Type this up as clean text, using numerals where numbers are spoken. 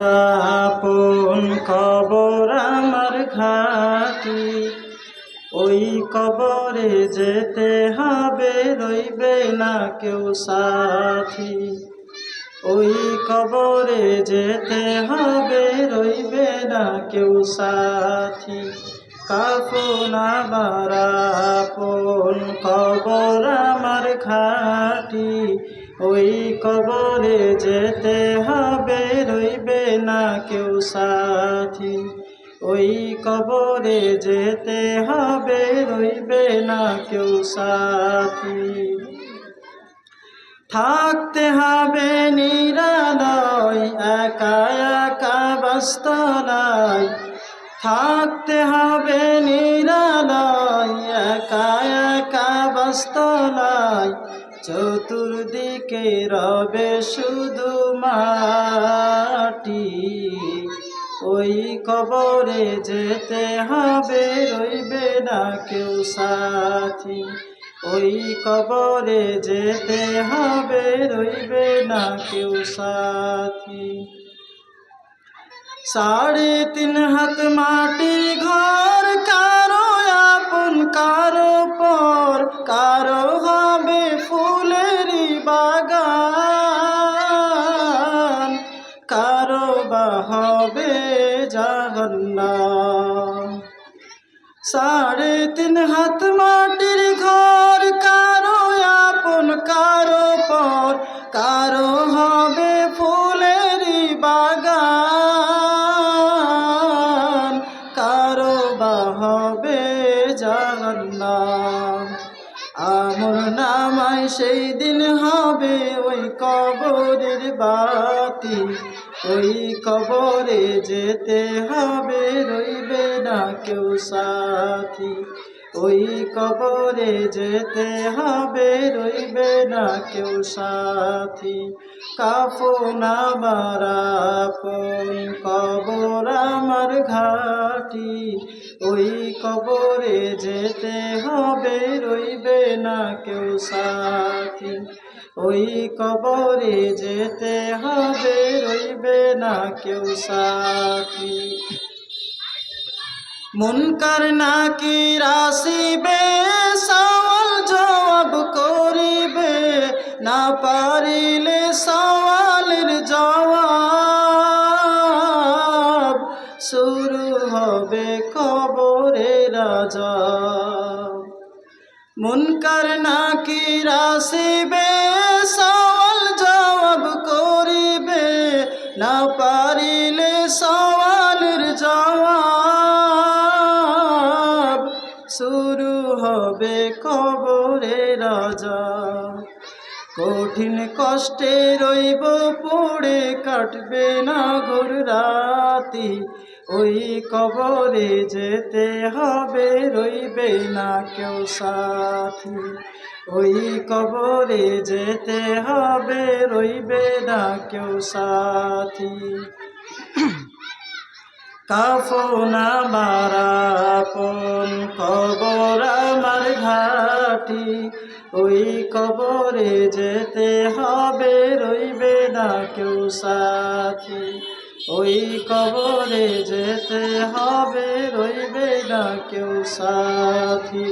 আপন কবর আমার ঘাটি, ওই কবরে যেতে হবে, রইবে না কেউ সাথী। ওই কবরে যেতে হবে, রইবে না কেউ সাথী। কাফন আমার আপন কবর আমার ঘাটি, ওই কবরে যেতে হবে, রইবে না কেউ সাথী। ওই কবরে যেতে হবে, রইবে না কেউ সাথী। থাকতে হবে নিরালয়, একা একা বাস্তলায়। থাকতে হবে নিরালয়, একা একা বাস্তলায়। চতুর্দিকে রবে শুধু মাটি, ওই কবরে যেতে হবে, রইবে না কেউ সাথী। ওই কবরে যেতে হবে, রইবে না কেউ সাথী। 3.5 হাত মাটি ঘর, কারো আপন কারো পর, কারো হবে ফুলেরই বাগান, কারো বা হবে জাহান্নাম। 3.5 হাত মাটির ঘর, কারো আপন কারো পর, কারো হবে ফুলেরই বাগান, কারো বা হবে জাহান্নাম। আমল নামায় সেই দিন হবে ওই কবরের বাতি, ওই কবরে যেতে হবে, রইবে না কেউ সাথী। ওই কবরে যেতে হবে, রইবে না কেউ সাথী। কাফন আমার আপন কবর আমার ঘাটি, ওই কবরে যেতে হবে, রইবে না কেউ সাথী। ওই কবরে যেতে হবে, রইবে না কেউ সাথী। মুনকার নাকির আসিবে, সওয়াল জবাব করিবে, না পারিলে সওয়ালের জবাব, শুরু হবে কবরের আযাব। মুনকার নাকির আসিবে, সওয়াল জবাব করিবে, না পারিলে সওয়ালের জবাব, শুরু হবে কবরের আযাব। কঠিন কষ্টে রইব পড়ে, কাটবে না ঘোর রাতি, ওই কবরে যেতে হবে, রইবে না কেউ সাথী। ওই কবরে যেতে হবে, রইবে না কেউ সাথী। কাফন আমার আপন কবর আমার ঘাটি, ওই কবরে যেতে হবে, রইবে না কেউ সাথী। ওই কবরে যেতে হবে, রইবে না কেউ সাথী।